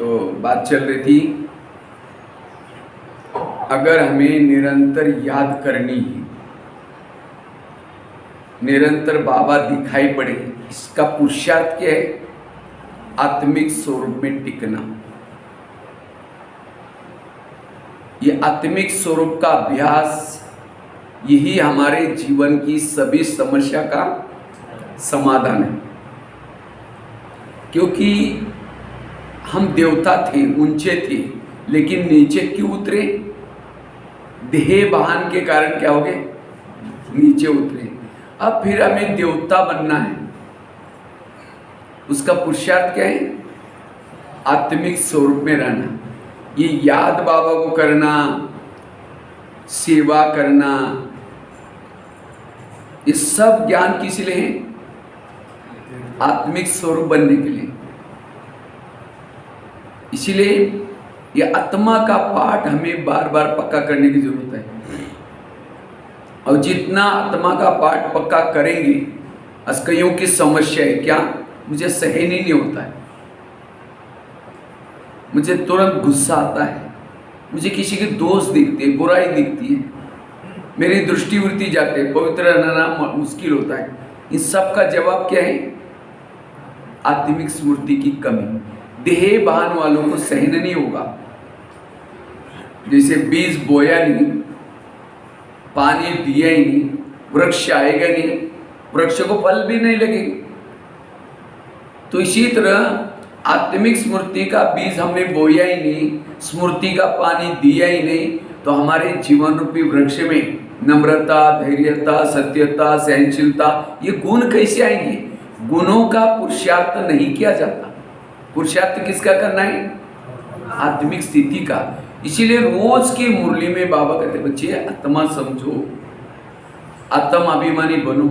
तो बात चल रही थी, अगर हमें निरंतर याद करनी है, निरंतर बाबा दिखाई पड़े, इसका पुरुषार्थ क्या है? आत्मिक स्वरूप में टिकना। ये आत्मिक स्वरूप का अभ्यास, यही हमारे जीवन की सभी समस्या का समाधान है। क्योंकि हम देवता थे, ऊंचे थे, लेकिन नीचे क्यों उतरे? देह वाहन के कारण क्या हो गए? नीचे उतरे। अब फिर हमें देवता बनना है। उसका पुरुषार्थ क्या है? आत्मिक स्वरूप में रहना। ये याद बाबा को करना, सेवा करना, ये सब ज्ञान किस लिए है? आत्मिक स्वरूप बनने के लिए। इसीलिए ये आत्मा का पाठ हमें बार बार पक्का करने की जरूरत है। और जितना आत्मा का पाठ पक्का करेंगे, कईयों की समस्या है क्या? मुझे सहन ही नहीं होता है, मुझे तुरंत गुस्सा आता है, मुझे किसी के दोष दिखते हैं, बुराई दिखती है, मेरी दृष्टिवृत्ति जाते हैं, पवित्र रहना मुश्किल होता है। इन सब का जवाब क्या है? आत्मिक स्मृति की कमी। देह वाहन वालों को सहन नहीं होगा। जैसे बीज बोया नहीं, पानी दिया ही नहीं, वृक्ष आएगा नहीं, वृक्ष को फल भी नहीं लगेगा। तो इसी तरह आत्मिक स्मृति का बीज हमने बोया ही नहीं, स्मृति का पानी दिया ही नहीं, तो हमारे जीवन रूपी वृक्ष में नम्रता, धैर्यता, सत्यता, सहनशीलता, ये गुण कैसे आएंगे? गुणों का पुरुषार्थ नहीं किया जाता। पुरुषार्थ किसका करना है? आत्मिक स्थिति का। इसीलिए रोज की मुरली में बाबा कहते, बच्चे आत्मा समझो, आत्म अभिमानी बनो।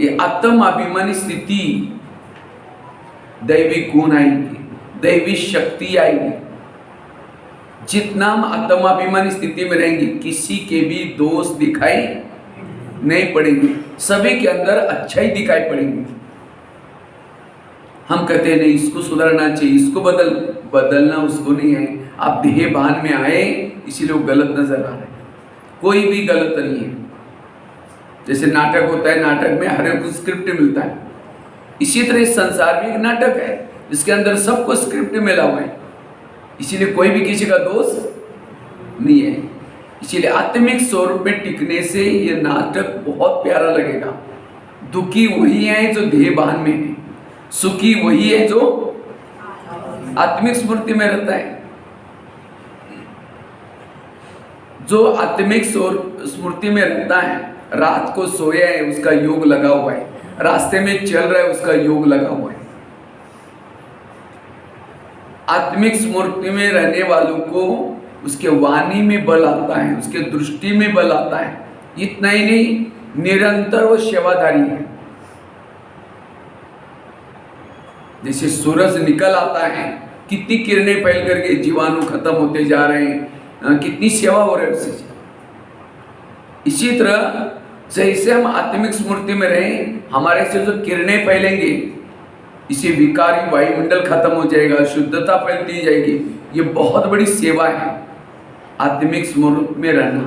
ये आत्म अभिमानी स्थिति, दैवी गुण आएंगे, दैवी शक्ति आएगी। जितना हम आत्माभिमानी स्थिति में रहेंगे, किसी के भी दोष दिखाई नहीं पड़ेंगे, सभी के अंदर अच्छा ही दिखाई पड़ेंगे। हम कहते हैं नहीं, इसको सुधरना चाहिए, इसको बदलना उसको नहीं है। आप देह भान में आए, इसीलिए वो गलत नजर आ रहे हैं। कोई भी गलत नहीं है। जैसे नाटक होता है, नाटक में हर एक स्क्रिप्ट मिलता है, इसी तरह इस संसार में एक नाटक है जिसके अंदर सबको स्क्रिप्ट मिला हुआ है। इसीलिए कोई भी किसी का दोष नहीं है। इसीलिए आत्मिक स्वरूप में टिकने से ये नाटक बहुत प्यारा लगेगा। दुखी वही है जो देह भान में है, सुखी वही है जो आत्मिक स्मृति में रहता है। जो आत्मिक स्मृति में रहता है, रात को सोया है उसका योग लगा हुआ है, रास्ते में चल रहा है उसका योग लगा हुआ है। आत्मिक स्मृति में रहने वालों को उसके वाणी में बल आता है, उसके दृष्टि में बल आता है। इतना ही नहीं, निरंतर वो सेवाधारी है। जैसे सूरज निकल आता है, कितनी किरणें फैल करके जीवाणु खत्म होते जा रहे हैं, कितनी सेवा हो रही है उससे। इसी तरह जैसे हम आत्मिक स्मृति में रहें, हमारे से जो किरणें फैलेंगे, इसे विकारी वायुमंडल खत्म हो जाएगा, शुद्धता फैलती जाएगी। ये बहुत बड़ी सेवा है, आत्मिक स्वरूप में रहना।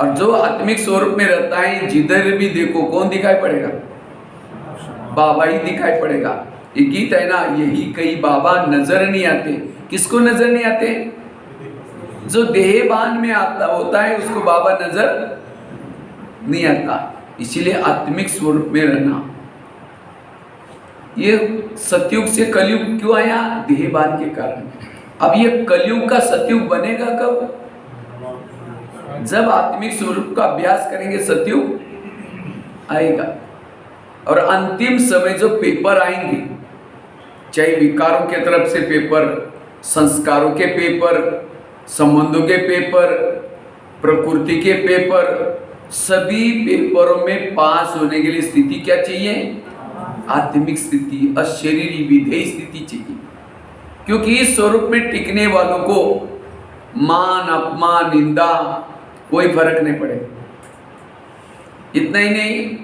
और जो आत्मिक स्वरूप में रहता है, जिधर भी देखो कौन दिखाई पड़ेगा? बाबा ही दिखाई पड़ेगा। ये गीत है ना, यही कई बाबा नजर नहीं आते। किसको नजर नहीं आते? जो देहबान में आता होता है उसको बाबा नजर नहीं आता। इसीलिए आत्मिक स्वरूप में रहना। ये सतयुग से कलयुग क्यों आया? देहबान के कारण। अब ये कलयुग का सतयुग बनेगा कब? जब आत्मिक स्वरूप का अभ्यास करेंगे, सतयुग आएगा। और अंतिम समय जो पेपर आएंगे, चाहे विकारों के तरफ से पेपर, संस्कारों के पेपर, संबंधों के पेपर, प्रकृति के पेपर, सभी पेपरों में पास होने के लिए स्थिति क्या चाहिए? आत्मिक स्थिति, अशरीरी विधेय स्थिति चाहिए। क्योंकि इस स्वरूप में टिकने वालों को मान, अपमान, निंदा कोई फर्क नहीं पड़ेगा। इतना ही नहीं,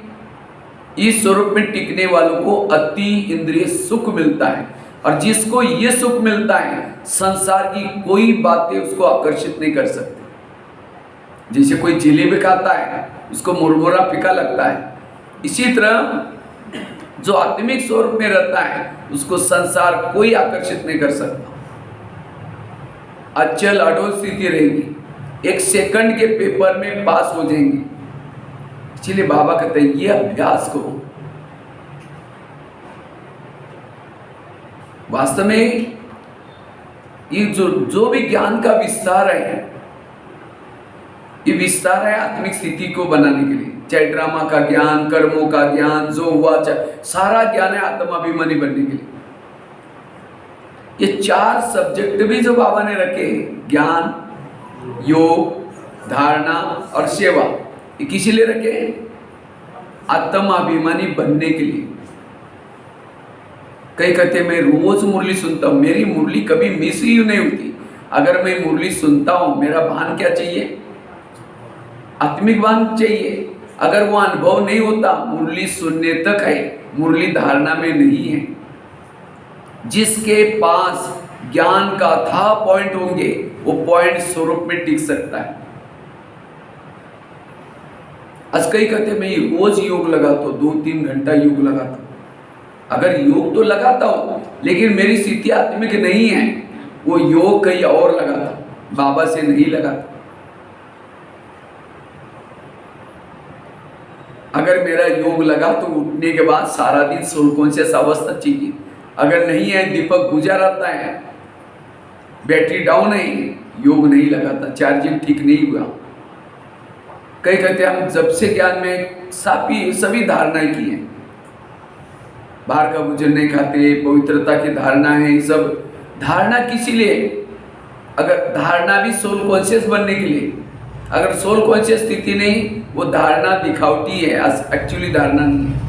इस स्वरूप में टिकने वालों को अति इंद्रिय सुख मिलता है, और जिसको ये सुख मिलता है संसार की कोई बातें उसको आकर्षित नहीं कर सकती। जैसे कोई जिलेबी खाता है उसको मुरमुरा फीका लगता है, इसी तरह जो आत्मिक स्वरूप में रहता है उसको संसार कोई आकर्षित नहीं कर सकता। अचल अडोल स्थिति रहेगी, एक सेकंड के पेपर में पास हो जाएंगे। इसलिए बाबा कहते हैं ये अभ्यास करो। वास्तव में ये जो भी ज्ञान का विस्तार है, ये विस्तार है आत्मिक स्थिति को बनाने के लिए। चाहे ड्रामा का ज्ञान, कर्मों का ज्ञान, जो हुआ सारा ज्ञान है आत्माभिमानी बनने के लिए। ये 4 सब्जेक्ट भी जो बाबा ने रखे, ज्ञान, योग, धारणा और सेवा, ये किसी लिए रखे? आत्माभिमानी बनने के लिए। कई कहते मैं रोज मुरली सुनता हूं, मेरी मुरली कभी मिस ही नहीं होती। अगर मैं मुरली सुनता हूं, मेरा भान क्या चाहिए? आत्मिक भान चाहिए। अगर वो अनुभव नहीं होता, मुरली सुनने तक है, मुरली धारणा में नहीं है। जिसके पास ज्ञान का था पॉइंट होंगे, वो पॉइंट स्वरूप में टिक सकता है। आज कई कहते मैं रोज योग लगाता हूं, 2-3 घंटा योग लगाता हूं। अगर योग तो लगाता हूं, लेकिन मेरी स्थिति आत्मिक नहीं है, वो योग कहीं और लगाता, बाबा से नहीं लगाता। अगर मेरा योग लगा तो उठने के बाद सारा दिन सोल कॉन्शियस अवस्था चाहिए। अगर नहीं है, दीपक बुझा रहता है, बैटरी डाउन है, योग नहीं लगाता, चार्जिंग ठीक नहीं हुआ। कई कहते हैं हम जब से ज्ञान में सभी धारणाएं की हैं, बाहर का भोजन नहीं खाते, पवित्रता की धारणा है, ये सब धारणा किसी लिए? अगर धारणा भी सोल कॉन्शियस बनने के लिए। अगर सोल कॉन्शियस स्थिति नहीं, वो धारणा दिखावटी है, एक्चुअली धारणा नहीं है।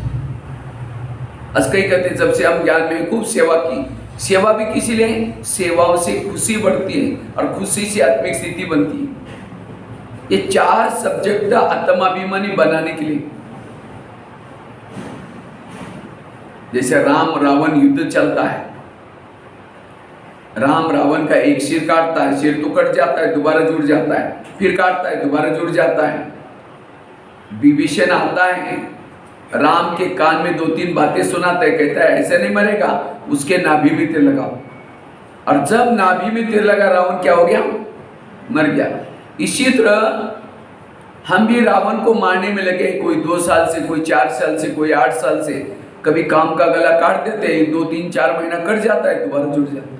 कई कहते हैं जब से हम ज्ञान में खूब सेवा की, सेवा भी किसी लिए? सेवाओं से खुशी बढ़ती है और खुशी से आत्मिक स्थिति बनती है। ये 4 सब्जेक्ट आत्माभिमानी बनाने के लिए। जैसे राम रावण युद्ध चलता है, राम रावण का एक सिर काटता है, सिर तो कट जाता है, दोबारा जुड़ जाता है, फिर काटता है, दोबारा जुड़ जाता है। विभीषण आता है, राम के कान में 2-3 बातें सुनाता है, कहता है ऐसे नहीं मरेगा, उसके नाभि में तीर लगाओ। और जब नाभि में तीर लगा, रावण क्या हो गया? मर गया। इसी तरह हम भी रावण को मारने में लगे, कोई 2 साल से, कोई 4 साल से, कोई 8 साल से। कभी काम का गला काट देते हैं, 2-3-4 महीना कट जाता है, दोबारा जुड़ जाता है।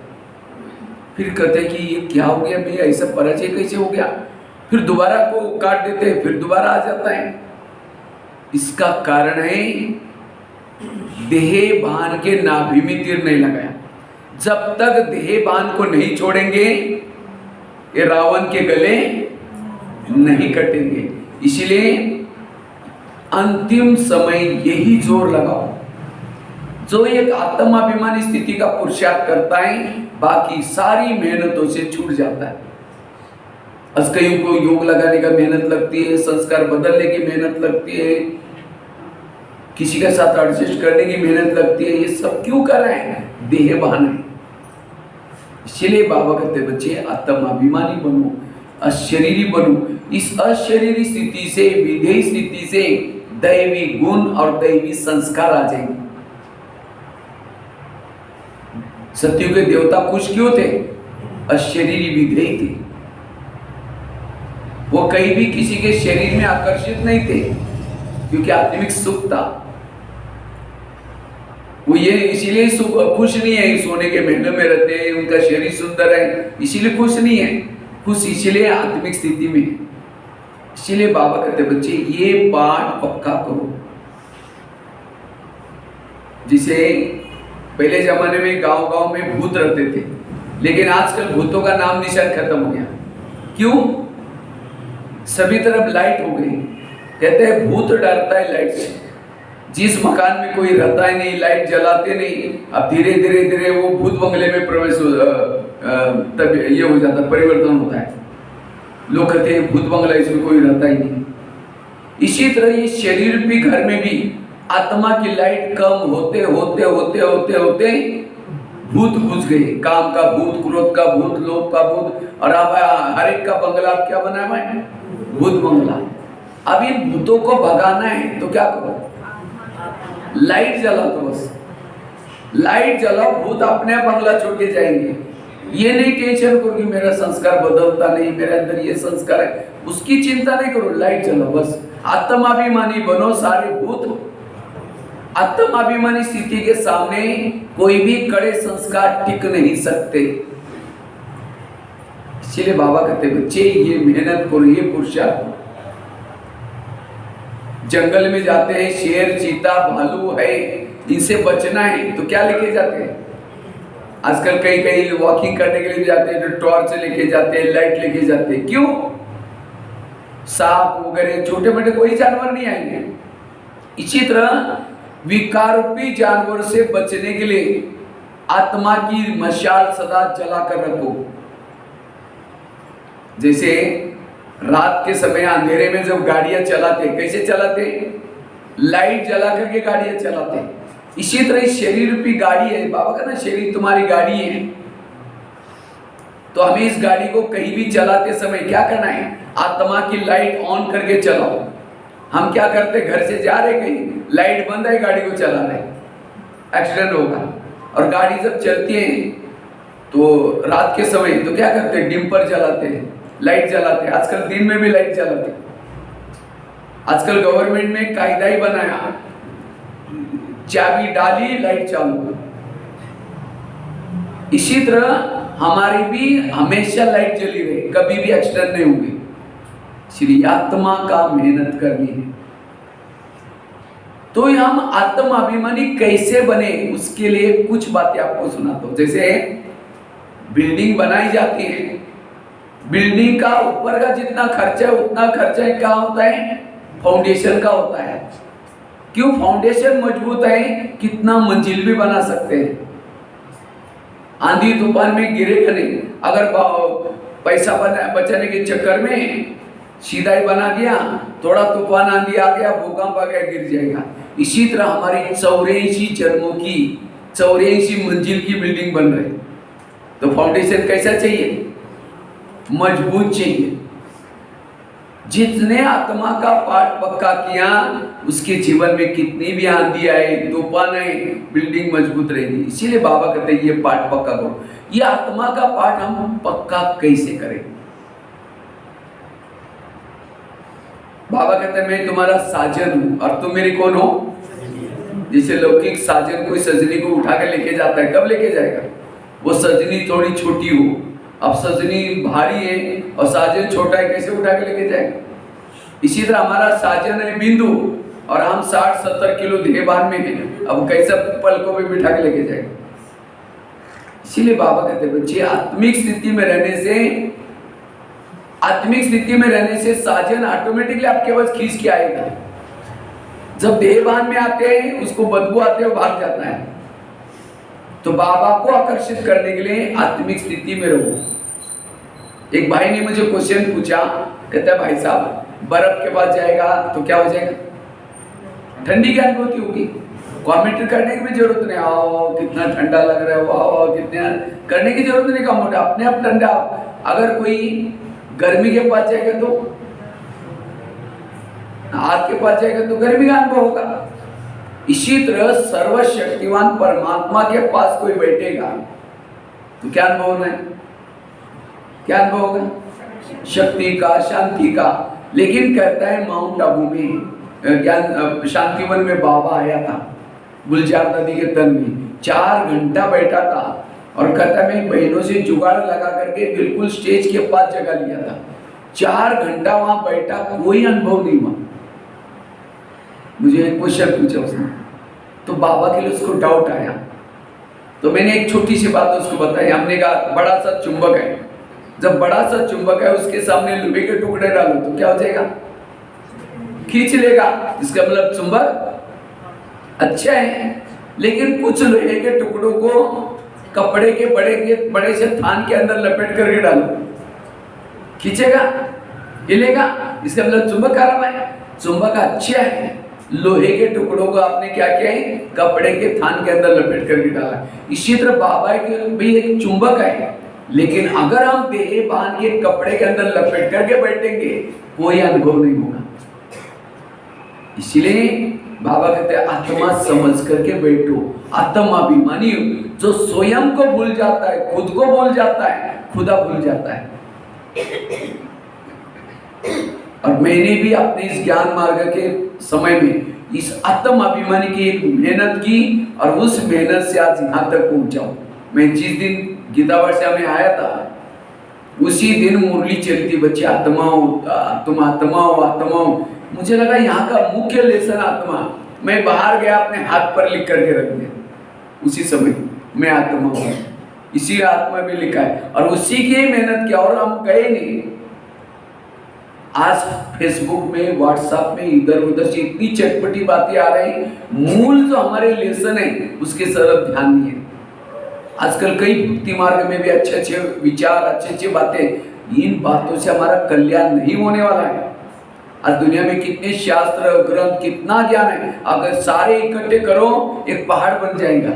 फिर कहते हैं कि ये क्या हो गया भैया, ऐसा पराजय कैसे हो गया? फिर दोबारा को काट देते हैं, फिर दोबारा आ जाता है। इसका कारण है देह भान के नाभि में तीर नहीं लगाया। जब तक देह भान को नहीं छोड़ेंगे, ये रावण के गले नहीं कटेंगे। इसलिए अंतिम समय यही जोर लगाओ। जो एक आत्माभिमानी स्थिति का पुरुषार्थ करता है, बाकी सारी मेहनतों से छूट जाता है। कईयों को योग लगाने का मेहनत लगती है, संस्कार बदलने की मेहनत लगती है, किसी के साथ एडजस्ट करने की मेहनत लगती है। ये सब क्यों कर रहे हैं? देह बहाने। इसलिए बाबा कहते बच्चे आत्माभिमानी बनो, अशरीरी बनो। इस अशरीरी स्थिति से, विधेय स्थिति से दैवी गुण और दैवी संस्कार आ जाएंगे। सत्युग के देवता खुश क्यों थे? अशरीरी विधेय थे। वो कहीं भी किसी के शरीर में आकर्षित नहीं थे, क्योंकि आत्मिक सुख था। वो ये इसीलिए खुश नहीं है, सोने के महलों में रहते हैं, उनका शरीर सुंदर है, इसीलिए खुश नहीं है। खुश इसीलिए आत्मिक स्थिति में। इसीलिए बाबा कहते बच्चे ये पाठ पक्का करो। जिसे पहले जमाने में गांव-गांव में भूत रहते थे, लेकिन आजकल भूतों का नाम निशान खत्म हो गया। क्यों? सभी तरफ लाइट हो गई। कहते हैं भूत डरता है लाइट से। जिस मकान में कोई रहता है नहीं, लाइट जलाते नहीं, अब धीरे धीरे धीरे वो भूत बंगले में प्रवेश तब ये हो जाता, परिवर्तन होता है। लोग कहते हैं भूत बंगला, इसमें कोई रहता ही नहीं। इसी तरह ये शरीर भी घर में भी आत्मा की लाइट कम होते होते होते होते होते भूत घुस गए, काम का भूत, क्रोध का भूत, लोभ का भूत, और अब हर एक का बंगला क्या बना हुआ है? भूत बंगला। अब इन भूतों को भगाना है तो क्या करो? लाइट जलाओ। तो बस लाइट जलाओ, भूत अपने आप बंगला छोड़ के जाएंगे। ये नहीं टेंशन करो कि मेरा संस्कार बदलता नहीं, मेरे अंदर ये संस्कार है, उसकी चिंता नहीं करो, लाइट जलाओ बस। आत्माभिमानी बनो। सारे भूत आत्माभिमानी स्थिति के सामने कोई भी कड़े संस्कार टिक नहीं सकते। इसलिए बाबा कहते बच्चे ये मेहनत करो, ये पुरुषार्थ। जंगल में जाते हैं, शेर, चीता, भालू है, इनसे बचना है तो क्या लेके जाते हैं? आजकल कई कई वॉकिंग करने के लिए भी जाते हैं तो टॉर्च लेके जाते हैं, लाइट लेके जाते हैं। क्यों? सांप वगैरह छोटे मोटे कोई जानवर नहीं आएंगे। इसी तरह विकारोपी जानवर से बचने के लिए आत्मा की मशाल सदा जलाकर रखो। जैसे रात के समय अंधेरे में जब गाड़ियां चलाते, कैसे चलाते? लाइट जला करके गाड़ियां चलाते। इसी तरह शरीर रूपी गाड़ी है, बाबा का ना शरीर तुम्हारी गाड़ी है, तो हमें इस गाड़ी को कहीं भी चलाते समय क्या करना है? आत्मा की लाइट ऑन करके चलाओ। हम क्या करते? घर से जा रहे कहीं, लाइट बंद है, गाड़ी को चला रहे, एक्सीडेंट होगा। और गाड़ी जब चलती है तो रात के समय तो क्या करते? डिम्पर जलाते हैं, लाइट जलाते हैं। आजकल दिन में भी लाइट जलाते। आजकल गवर्नमेंट ने कायदा ही बनाया, चाबी डाली लाइट चालू। इसी तरह हमारी भी हमेशा लाइट जली रहे, कभी भी एक्सीडेंट नहीं होंगे। श्री आत्मा का मेहनत करनी है। तो हम आत्माभिमानी कैसे बने, उसके लिए कुछ बातें आपको सुनाता हूं। जैसे बिल्डिंग बनाई जाती है, बिल्डिंग का ऊपर का जितना खर्चा है उतना खर्चा क्या होता है? फाउंडेशन का होता है। क्यों? फाउंडेशन मजबूत है, कितना मंजिल भी बना सकते हैं। आंधी तूफान में गिरेगा नहीं। अगर पैसा बचाने के चक्कर में सीधा ही बना दिया, थोड़ा तूफान आंधी आ गया, भूकंप आ गया, गिर जाएगा। इसी तरह हमारी 84 जन्मों की 84 मंजिल की बिल्डिंग बन रही, तो फाउंडेशन कैसा चाहिए? मजबूत चाहिए। जितने आत्मा का पाठ पक्का किया, उसके जीवन में कितनी भी आंधी आए, तूफान आए, बिल्डिंग मजबूत रहेगी। इसीलिए बाबा कहते हैं ये पाठ पक्का करो। ये आत्मा का पाठ हम पक्का कैसे करें? बाबा कहते हैं मैं तुम्हारा साजन हूं और तुम मेरी कौन हो? जैसे लौकिक साजन कोई सजनी को उठा के लेके जाता है, कब लेके जाएगा? वो सजनी थोड़ी छोटी हो। अब सजनी भारी है और साजन छोटा है, कैसे उठा के लेके जाएगा? इसी तरह हमारा साजन है बिंदु और हम 60-70 किलो देहभान में हैं, अब कैसे पलकों में बिठा के लेके जाएगा? इसीलिए बाबा कहते हैं बच्चे आत्मिक स्थिति में रहने से साजन ऑटोमेटिकली आपके पास खींच के आएगा। जब देहभान में आते हैं उसको बदबू आते हैं, भाग जाता है। तो बाबा को आकर्षित करने के लिए आत्मिक स्थिति में रहो। एक भाई ने मुझे क्वेश्चन पूछा, कहता है भाई साहब बर्फ के पास जाएगा तो क्या हो जाएगा? ठंडी की अनुभूति होगी, कमेंट करने की भी जरूरत नहीं, आओ कितना ठंडा लग रहा है, वाह कितना करने की जरूरत नहीं, कम अपने आप ठंडा। अगर कोई गर्मी के पास जाएगा तो आग के पास जाएगा तो गर्मी का अनुभव होगा। इसी तरह सर्वशक्तिवान परमात्मा के पास कोई बैठेगा तो क्या अनुभव होना है? क्या अनुभव होगा? शक्ति का, शांति का। लेकिन कहता है माउंट आबू में ज्ञान शांतिवन में बाबा आया था, गुलजार नदी के तल में 4 घंटा बैठा था और कहता मैं बहनों से जुगाड़ लगा करके बिल्कुल स्टेज के पास जगह लिया था। 4 घंटा वहां बैठा, कोई अनुभव नहीं हुआ। मुझे एक क्वेश्चन पूछा उसने, तो बाबा के लिए उसको डाउट आया, तो मैंने एक छोटी सी बात उसको बताई। हमने कहा बड़ा सा चुंबक है, जब बड़ा सा चुंबक है उसके सामने लोहे के टुकड़े डालो तो क्या हो जाएगा? खींच लेगा। इसका मतलब चुंबक अच्छा है, लेकिन कुछ लोहे के टुकड़ों को कपड़े के बड़े से थान के अंदर लपेट करके डालो, खींचेगा? हिलेगा? इसका मतलब चुंबक खराब है। चुंबक अच्छा है, लोहे के टुकड़ों को आपने क्या किया है, कपड़े के थान के अंदर लपेट करके डाला। इसी तरह बाबा भी एक चुंबक है, लेकिन अगर हम देह बांध के कपड़े के अंदर लपेट करके बैठेंगे कोई अनुभव नहीं होगा। इसलिए बाबा कहते हैं आत्मा समझ करके बैठो, आत्माभिमानी जो स्वयं को भूल जाता है, खुद को भूल जाता है, खुदा भूल जाता है। और मैंने भी अपने इस ज्ञान मार्ग के समय में इस आत्म अभिमानी की एक मेहनत की और उस मेहनत से आज यहाँ तक पहुंचा हूं। मैं जिस दिन गीता वर्षा में आया था उसी दिन मुरली चली थी, बच्चे आत्माओं, तुम आत्माओं आत्माओं। मुझे लगा यहाँ का मुख्य लेसन आत्मा। मैं बाहर गया, अपने हाथ पर लिख करके रख दिया उसी समय, मैं आत्मा हूँ, इसी आत्मा में लिखा है और उसी की मेहनत किया और हम गए नहीं। आज फेसबुक में, व्हाट्सएप में इधर उधर से इतनी चटपटी बातें आ रही, मूल जो हमारे लेसन है उसके तरफ ध्यान नहीं है। आजकल कई भक्ति मार्ग में भी अच्छे अच्छे विचार, अच्छे अच्छे बातें, इन बातों से हमारा कल्याण नहीं होने वाला है। आज दुनिया में कितने शास्त्र ग्रंथ, कितना ज्ञान है, अगर सारे इकट्ठे करो एक पहाड़ बन जाएगा।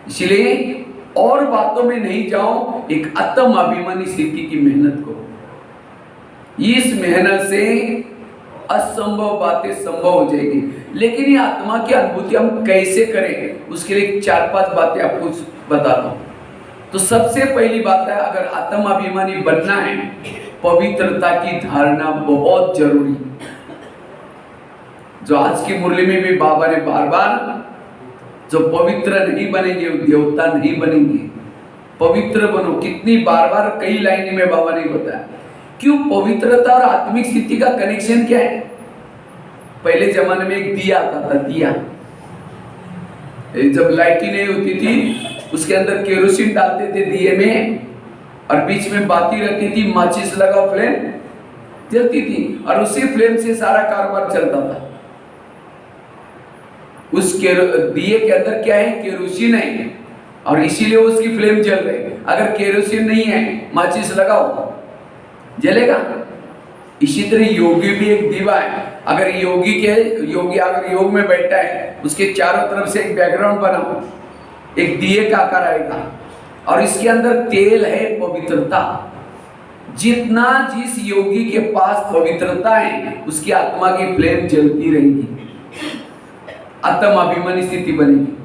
इसलिए और बातों में नहीं जाओ, एक आत्म अभिमानी स्थिति की मेहनत करो। इस मेहनत से असंभव बातें संभव हो जाएगी। लेकिन ये आत्मा की अनुभूति हम कैसे करें, उसके लिए 4-5 बातें आपको बताता हूं। तो सबसे पहली बात है, अगर आत्म अभिमानी बनना है, पवित्रता की धारणा बहुत जरूरी। जो आज की मुरली में भी बाबा ने बार बार, जो पवित्र नहीं बनेंगे देवता नहीं बनेंगे, पवित्र बनो, कितनी बार बार कई लाइनें में बाबा ने बताया। क्यों? पवित्रता और आत्मिक स्थिति का कनेक्शन क्या है? पहले जमाने में एक दिया आता था, दिया, जब लाइटें नहीं होती थी उसके अंदर केरोसिन डालते थे दिए में और बीच में बाती रहती थी, माचिस लगाओ, फ्लेम जलती थी और उसी फ्लेम से सारा कारोबार चलता था। उस दिए के अंदर क्या है? केरोसिन है और इसीलिए उसकी फ्लेम जल रही। अगर केरोसिन नहीं है, माचिस लगाओ, जलेगा। इसी तरह योगी भी एक दीवा है। अगर योगी अगर योग में बैठा है, उसके चारों तरफ से एक बैकग्राउंड बनाओ, एक दिए का आकार आएगा और इसके अंदर तेल है पवित्रता। जितना जिस योगी के पास पवित्रता है उसकी आत्मा की फ्लेम जलती रहेगी, आत्म अभिमानी स्थिति बनेगी।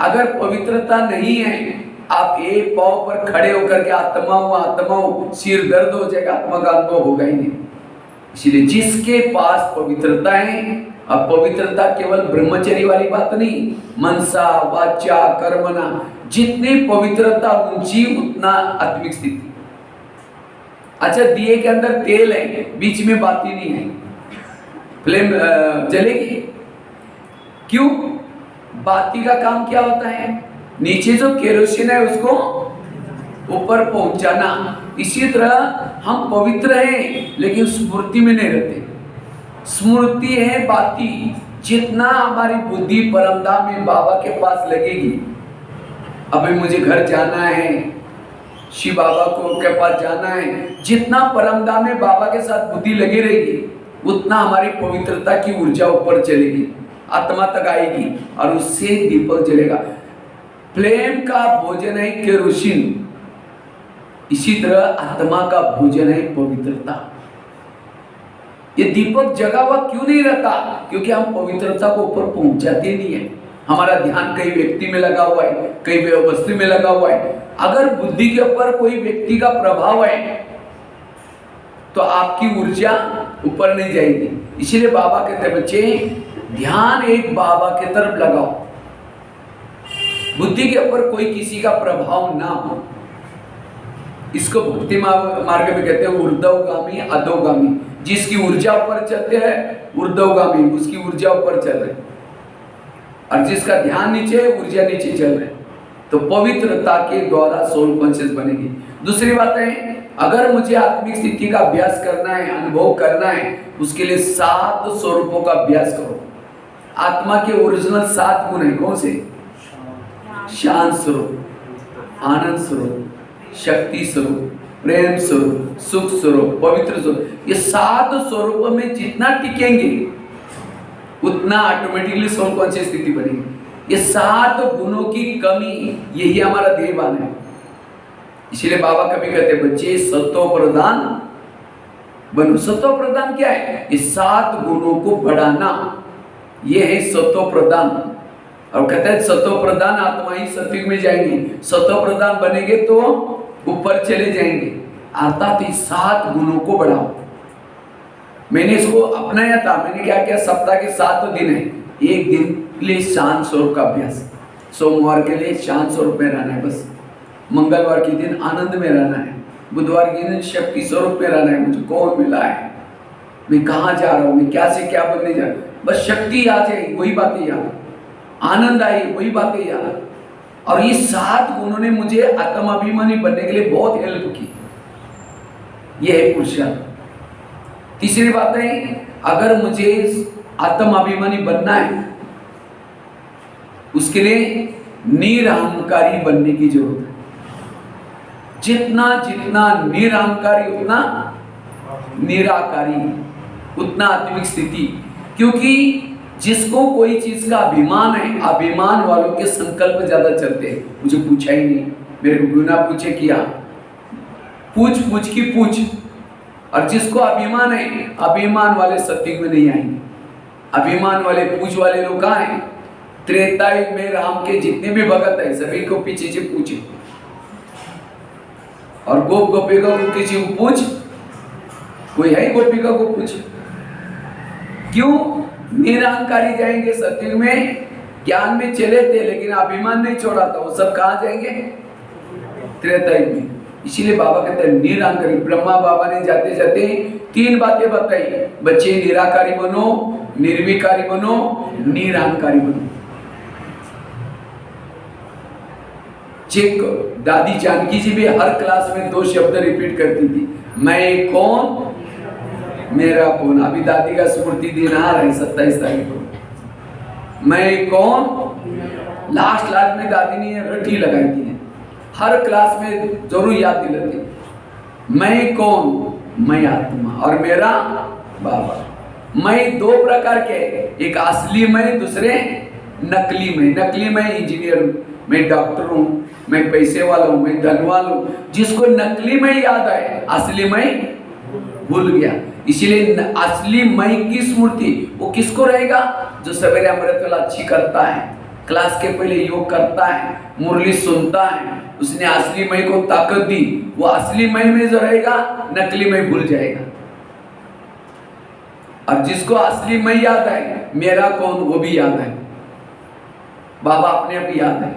अगर पवित्रता नहीं है, आप एक पांव पर खड़े होकर के आत्माओं सिर दर्द हो जाएगा, आत्मा का अनुभव होगा ही नहीं। इसलिए जिसके पास पवित्रता है, अब पवित्रता केवल ब्रह्मचर्य वाली बात नहीं, मनसा वाचा कर्मणा, जितनी पवित्रता ऊंची उतना आत्मिक स्थिति। अच्छा, दिए के अंदर तेल है, बीच में बाती नहीं है, फ्लेम जलेगी। क्यों? बाती का काम क्या होता है? नीचे जो केरोसिन है उसको ऊपर पहुंचाना। इसी तरह हम पवित्र हैं लेकिन स्मृति में नहीं रहते। स्मृति है बाती। जितना हमारी बुद्धि परमधाम में बाबा के पास लगेगी, अभी मुझे घर जाना है, शिव बाबा को के पास जाना है, जितना परमधाम में बाबा के साथ बुद्धि लगी रहेगी उतना हमारी पवित्रता की ऊर्जा ऊपर चलेगी, आत्मा तक आएगी और उससे दीपक जलेगा। फ्लेम का भोजन है केरोसिन, इसी तरह आत्मा का भोजन है पवित्रता। ये दीपक जगा हुआ क्यों नहीं रहता? क्योंकि हम पवित्रता को ऊपर पहुंचाते नहीं है। हमारा ध्यान कई व्यक्ति में लगा हुआ है, कई वस्तु में लगा हुआ है। अगर बुद्धि के ऊपर कोई व्यक्ति का प्रभाव है तो आपकी ऊर्जा ऊपर नहीं जाएगी। इसलिए बाबा कहते हैं, बच्चे ध्यान एक बाबा के तरफ लगाओ, बुद्धि के ऊपर कोई किसी का प्रभाव ना हो। इसको भक्ति मार्ग में कहते हैं ऊर्ध्वगामी अधोगामी। जिसकी ऊर्जा ऊपर चलते है ऊर्ध्वगामी, उसकी ऊर्जा ऊपर चल रही, और जिसका ध्यान नीचे है ऊर्जा नीचे चल रही। तो पवित्रता के द्वारा सोल कॉन्शियस बनेगी। दूसरी बात है, अगर मुझे आत्मिक स्थिति का अभ्यास करना है, अनुभव करना है, उसके लिए 7 स्वरूपों का अभ्यास करो। आत्मा के ओरिजिनल 7 गुण है। कौन से? शांत स्वरूप, आनंद स्वरूप, शक्ति स्वरूप, प्रेम स्वरूप, सुख स्वरूप, पवित्र स्वरूप। ये 7 स्वरूपों में जितना टिकेंगे उतना ऑटोमेटिकली सोल कॉन्शियस स्थिति बनेगी। ये 7 गुणों की कमी, यही हमारा देहभान है। इसीलिए बाबा कभी कहते बच्चे सत्व प्रधान बनो। सत्व प्रधान क्या है? ये 7 गुणों को बढ़ाना, ये है सत्व प्रधान। और कहते हैं सत्व प्रधान आत्मा ही सत्युग में जाएंगे, सत्व प्रधान बनेंगे तो ऊपर चले जाएंगे। अर्थात इस 7 गुणों को बढ़ाओ। मैंने इसको अपनाया था। मैंने क्या किया, सप्ताह के 7 दिन है, एक दिन के लिए शांत स्वरूप का अभ्यास। सोमवार के लिए शांत स्वरूप में रहना है बस, मंगलवार के दिन आनंद में रहना है, बुधवार के दिन शक्ति स्वरूप में रहना है। मुझे कौन मिला है, मैं कहाँ जा रहा हूँ, मैं क्या से क्या बनने जा रहा हूँ, बस शक्ति आ जाए वही बातें याद, आनंद आए वही बातें याद। और ये 7 गुणों ने मुझे आत्माभिमानी बनने के लिए बहुत हेल्प की। यह है पुरुषार्थ। तीसरी बात है, अगर मुझे आत्माभिमानी बनना है उसके लिए निरहंकारी बनने की जरूरत है। जितना जितना निरहंकारी उतना निराकारी, उतना आत्मिक स्थिति। क्योंकि जिसको कोई चीज का अभिमान है, अभिमान वालों के संकल्प ज्यादा चलते हैं। मुझे पूछा ही नहीं, मेरे को बिना पूछे किया, पूछ पूछ की पूछ। और जिसको अभिमान है, अभिमान वाले सत्युग में नहीं आएंगे। अभिमान वाले पूछ वाले लोग कहाँ हैं? त्रेता युग में राम के जितने भी भगत है सभी को पीछे से पूछे, और गोप गोपिका को किसी को पूछ, कोई है गोपिका को पूछ। क्यों? निरहंकारी जाएंगे सत्युग में, ज्ञान में चले थे लेकिन अभिमान नहीं छोड़ा था, वो सब कहाँ जाएंगे? त्रेता युग में। इसीलिए बाबा कहते हैं निरहंकारी। ब्रह्मा बाबा ने जाते जाते 3 बातें बताई, बच्चे निराकारी बनो, निर्विकारी बनो, निरहंकारी बनो। चेक करो, दादी जानकी जी भी हर क्लास में 2 शब्द रिपीट करती थी, मैं कौन, मेरा कौन। अभी दादी का स्मृति दिन आ रहा है 27 तारीख को। मैं कौन, लास्ट में दादी ने रटी लगाई थी, हर क्लास में जरूर याद दिलाती। मैं कौन, मैं आत्मा, और मेरा बाबा। मैं 2 प्रकार के, एक असली मैं, दूसरे नकली मैं। नकली मैं इंजीनियर हूँ, मैं डॉक्टर हूँ, मैं पैसे वाला हूँ, मैं धनवान हूँ। जिसको नकली मैं याद आए, असली मैं भूल गया। इसीलिए असली मैं की स्मृति वो किसको रहेगा? जो सवेरे अमृत वेला अच्छी करता है, क्लास के पहले योग करता है, मुरली सुनता है, उसने असली मैं को ताकत दी। वो असली मैं में जो रहेगा, नकली मैं भूल जाएगा। और जिसको असली मैं याद है, मेरा कौन, वो भी याद है, बाबा अपने आप याद है।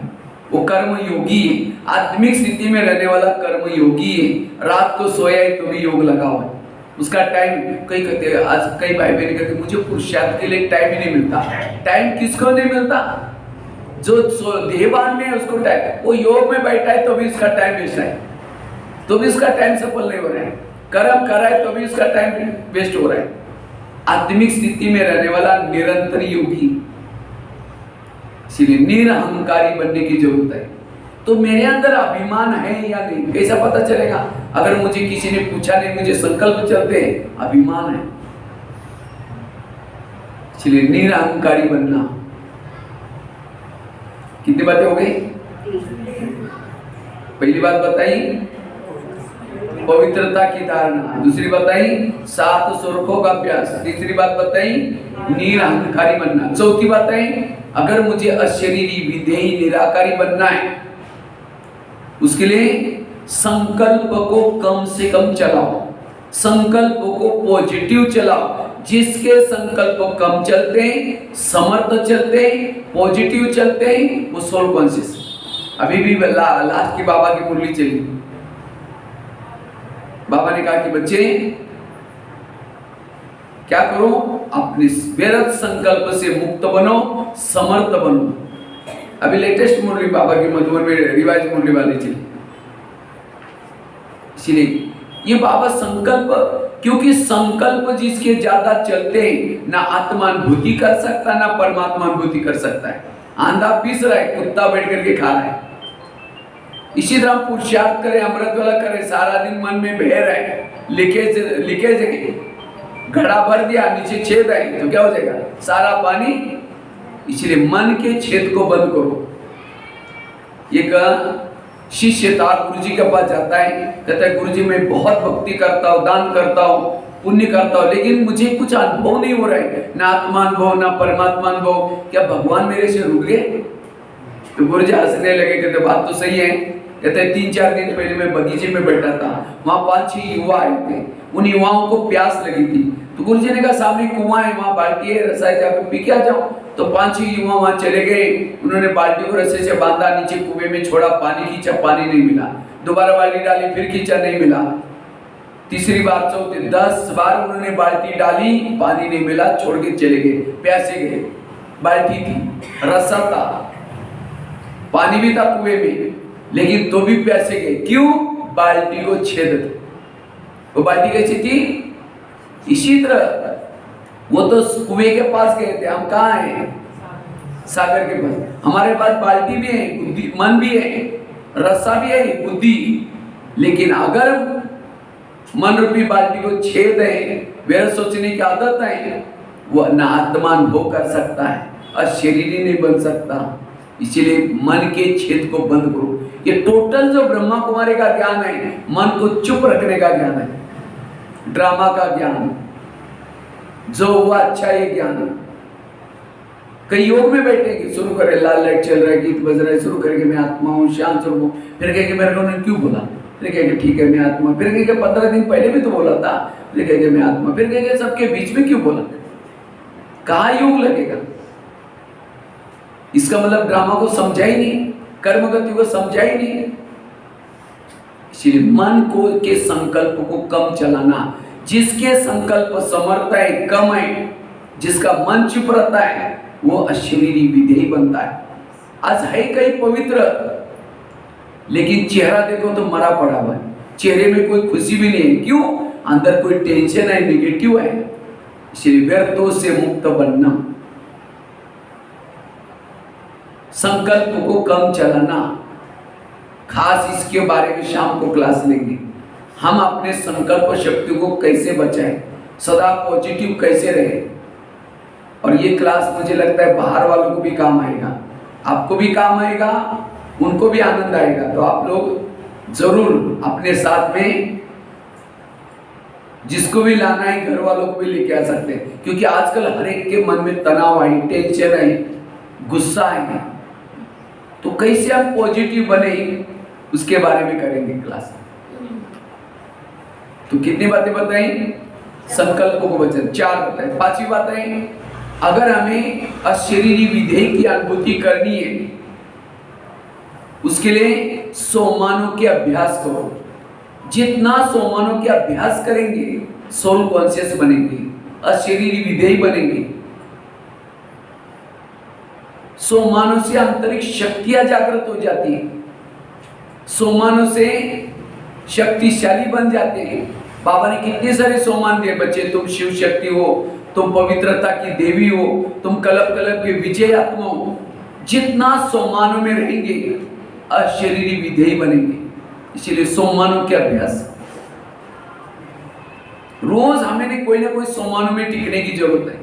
वो कर्म योगी है, आत्मिक स्थिति में रहने वाला कर्म योगी है। रात को सोया है तो भी योग लगा हुआ है, उसका टाइम। कई कहते हैं, आज कई भाई बहन कहते मुझे पुरुषार्थ के लिए टाइम ही नहीं मिलता। टाइम किसको नहीं मिलता? जो देहभान में है उसको टाइम। वो योग में बैठा है तो भी उसका टाइम वेस्ट है, तो भी उसका टाइम सफल नहीं हो रहा है। कर्म कर रहा है तो भी उसका टाइम वेस्ट हो रहा है। आत्मिक स्थिति में रहने वाला निरंतर योगी, इसलिए निरहंकारी बनने की जरूरत है। तो मेरे अंदर अभिमान है या नहीं, कैसा पता चलेगा? अगर मुझे किसी ने पूछा नहीं, मुझे संकल्प चलते हैं, अभिमान है। इसलिए निरहंकारी बनना। कितनी बातें हो गई? पहली बात बताई पवित्रता की धारणा, दूसरी बताई 7 स्वरूपों का अभ्यास, तीसरी बात बताई निरहंकारी बनना, चौथी बात है अगर मुझे अशरीरी विधेयी निराकारी बनना है उसके लिए संकल्प को कम से कम चलाओ, संकल्प को पॉजिटिव चलाओ। जिसके संकल्प कम चलते हैं, समर्थ चलते हैं, पॉजिटिव चलते हैं, वो सोल कॉन्शियस। अभी भी लास्ट की बाबा की मुरली चली, बाबा ने कहा कि बच्चे क्या करो, अपने व्यर्थ संकल्प से मुक्त बनो, समर्थ बनो। अभी लेटेस्ट मुरली बाबा की मधुबन में रिवाइज मुरली वाली चली। इसलिए ये बाबा संकल्प, क्योंकि संकल्प जिसके ज्यादा चलते हैं ना आत्मानुभूति कर सकता ना परमात्मा अनुभूति कर सकता है। आंधा पीस रहा है, कुत्ता बैठ करके खा रहा है। इसी तरह पुरुषार्थ करे, अमृत वाला करे, सारा दिन मन में बह रहा है, लीकेज घड़ा भर दिया, नीचे छेद है तो क्या हो जाएगा? सारा पानी। इसलिए मन के छेद को बंद करो। एक शिष्य था, गुरु जी के पास जाता है, कहता है गुरु जी मैं बहुत भक्ति करता हूँ, दान करता हूँ, पुण्य करता हूँ, लेकिन मुझे कुछ अनुभव नहीं हो रहा है, ना आत्मा अनुभव ना परमात्मा अनुभव। क्या भगवान मेरे से रुक गए? तो गुरु जी हंसने लगे, कहते बात तो सही है। कहते हैं 3-4 दिन पहले मैं बगीचे में बैठा था, वहां 5-6 युवा आए थे, उन युवाओं को प्यास लगी थी, तो गुरु जी ने कहा सामने कुआं है, वहां बाल्टी है, रस्सा है, जाकर पी के आ जाओ। तो 5-6 युवा वहां चले गए, उन्होंने बाल्टी को रस्से से बांधा, नीचे कुएं में छोड़ा, पानी खींचा, पानी नहीं मिला, दोबारा बाल्टी डाली, फिर खींचा, नहीं मिला, तीसरी बार, चौथी, 10 बार उन्होंने बाल्टी डाली, पानी नहीं मिला, छोड़ के चले गए, प्यासे गए। बाल्टी थी, रस्सा था, पानी भी था कुएं में, लेकिन तो भी प्यासे गए। क्यों? बाल्टी को छेद था। वो बाल्टी कैसी थी? इसी तरह वो तो कुएं के पास गए थे, हम कहाँ हैं? सागर के पास। हमारे पास बाल्टी भी है, बुद्धि, मन भी है, रस्सा भी है, बुद्धि, लेकिन अगर मन रूपी बाल्टी को छेद है, मेरा सोचने की आदत है, वो न आत्मा अनुभव कर सकता है और शरीर ही नहीं बन सकता। इसीलिए मन के छेद को बंद करो। ये टोटल जो ब्रह्मा कुमारी का ज्ञान है, मन को चुप रखने का ज्ञान है, ड्रामा का ज्ञान, जो हुआ अच्छा ये ज्ञान। कई योग में बैठेंगे, शुरू करे, लाल लाइट चल रहा है, गीत बज रहा है, शुरू करेंगे मैं आत्मा हूँ, शांत स्वरूप हूँ, फिर कहेंगे मेरे को उन्होंने क्यों बोला, फिर कहेंगे ठीक है मैं आत्मा, फिर कहेंगे 15 दिन पहले भी तो बोला था, फिर कहेंगे मैं आत्मा, फिर कहेंगे सबके बीच में क्यों बोला। कहाँ योग लगेगा? इसका मतलब ड्रामा को समझा ही नहीं, कर्म गति को समझा ही नहीं। इसलिए मन को के संकल्प को कम चलाना। जिसके संकल्प समर्थ है, कम है, जिसका मन चुप रहता है, वो अशरीरी विधेयी बनता है। आज है कहीं पवित्र, लेकिन चेहरा देखो तो मरा पड़ा हुआ है, चेहरे में कोई खुशी भी नहीं है। क्यों? अंदर कोई टेंशन है, नेगेटिव है। इसलिए व्यर्थों से मुक्त बनना, संकल्प को कम चलाना। खास इसके बारे में शाम को क्लास लेंगे। हम अपने संकल्प शक्ति को कैसे बचाएं, सदा पॉजिटिव कैसे रहे। और ये क्लास मुझे लगता है बाहर वालों को भी काम आएगा, आपको भी काम आएगा, उनको भी आनंद आएगा। तो आप लोग जरूर अपने साथ में जिसको भी लाना है, घर वालों को भी लेके आ सकते हैं, क्योंकि आजकल हर एक के मन में तनाव है, टेंशन है, गुस्सा है। तो कैसे आप पॉजिटिव बने, उसके बारे में करेंगे क्लास। तो कितनी बातें बताई? संकल्पों को बचाए 4 बताए। 5वीं बात है, अगर हमें अशरीरी विधेय की अनुभूति करनी है, उसके लिए सोमानों के अभ्यास करो। जितना सोमानों के अभ्यास करेंगे, सोल कॉन्शियस बनेंगे, अशरीरी विधेय बनेंगे। सोमानों से आंतरिक शक्तियां जागृत हो जाती हैं, सोमानों से शक्तिशाली बन जाते हैं। बाबा ने कितने सारे सोमान दिए, बच्चे तुम शिव शक्ति हो, तुम पवित्रता की देवी हो, तुम कलप कलप के विजय आत्मा हो। जितना सोमानों में रहेंगे, अशरीरी विधेय बनेंगे। इसलिए सोमानों के अभ्यास, रोज हमें कोई ना कोई सोमानों में टिकने की जरूरत है।